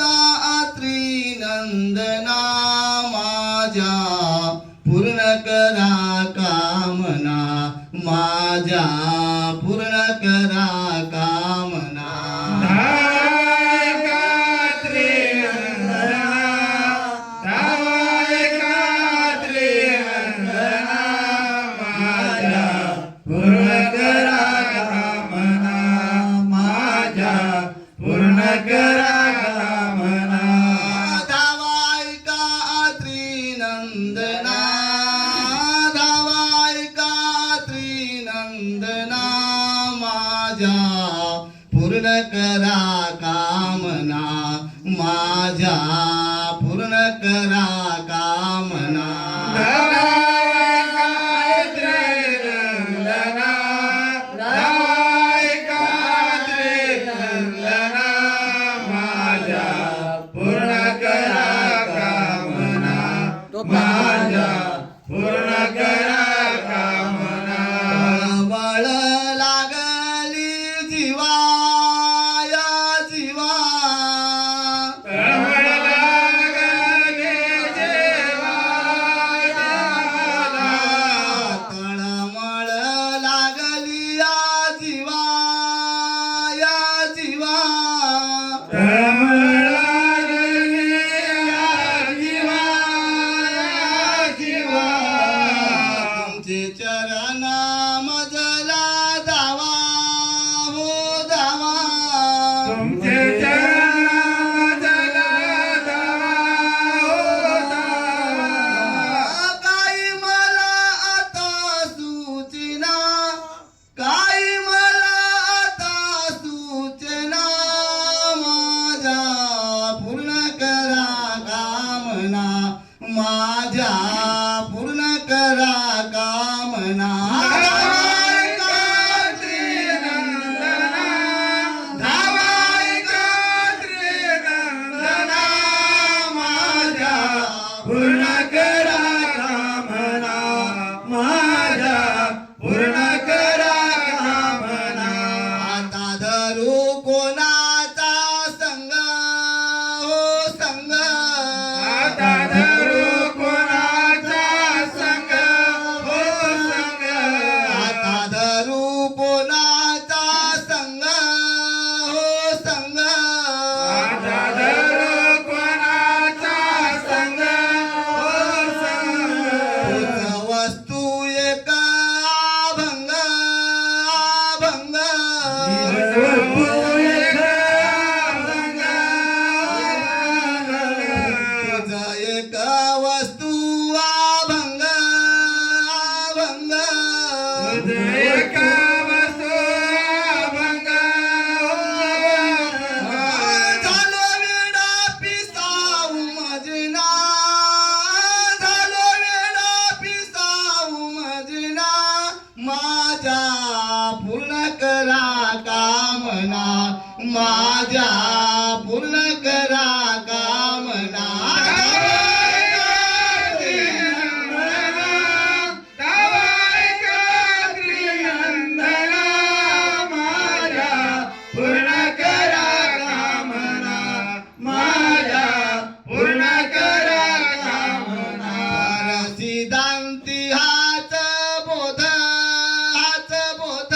गात्री नंदना माझ्या पूर्ण करा कामना माझ्या पूर्ण करा कामना नंदना धावाय गात्री नंदना माझ्या पूर्ण करा कामना माझ्या पूर्ण करा कामना माझ्या पूर्ण करा कामना बळ लागली जीवा या जीवा तळमळ लागली जीवा तळमळ लागली या जीवा या जीवा तळमळ चरण मजला धावा हो धावा तुमचे चरण मजला धावा हो धावा काही मला आता सूचना काही मला आता सूचना माझ्या पूर्ण करा कामना माझ्या पूर्ण करा कामना धावाय गात्री नंदना धावाय गात्री नंदना माझ्या पूर्ण करा कामना माझ्या पूर्ण करा कामना आता धरू कोणाचा संग हो संग आता धरू कोणाचा संग हो संग आता धरू कोणाचा संग हो संग आता धरू कोणाचा संग हो संग तूच वस्तू एक अभंग अभंग वस्तू एक अभंग तुझ एक वस्तू अभंग अभंग एक वस्तू अभंग झालो वेडा पिसाऊ मजना झालो वेडा पिसाऊ मजना माझ्या पूर्ण करा कामना माझ्या पूर्ण करा कामना धावाय गात्री नंदना माझ्या पूर्ण करा कामना माझ्या पूर्ण करा कामना सिद्धांती हाच बोध हाच बोध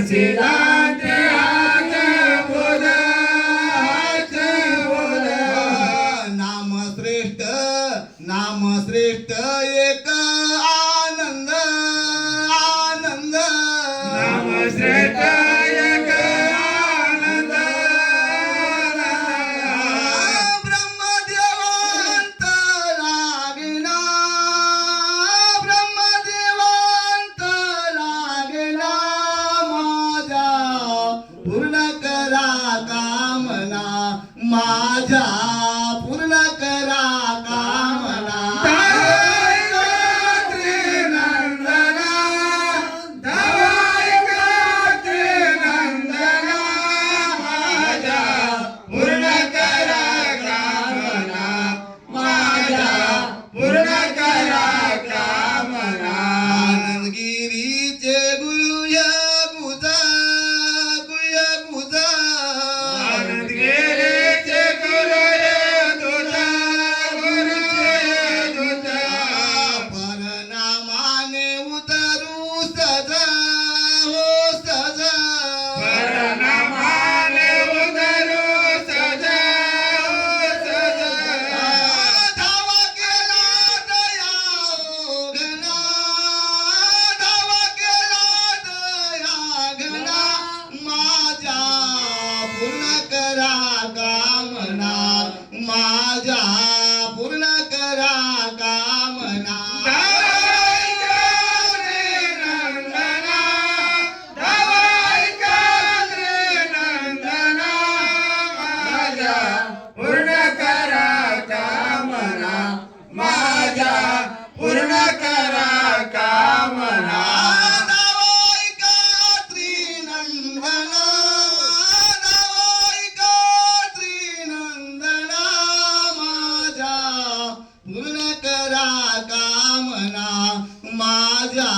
सिद्धांते हाच बोध हाच बोध नाम श्रेष्ठ एक आनंद आनंद नाम श्रेष्ठ एक आनंद ब्रह्मदेवांत लागेना ब्रह्मदेवांत लागेना माझ्या पूर्ण करा कामना माझ्या पूर्ण करा कामना धावाय गात्री नंदना धावाय गात्री नंदना माझ्या पूर्ण करा कामना माझ्या पूर्ण करा कामना आनंदगिरीचे गुह्य गुज आनंदगिरीचे माझ्या पूर्ण करा कामना माझ्या पूर्ण करा कामना दावोईका त्रिनंदना दावोईका त्रिनंदना माझ्या पूर्ण करा कामना माझ्या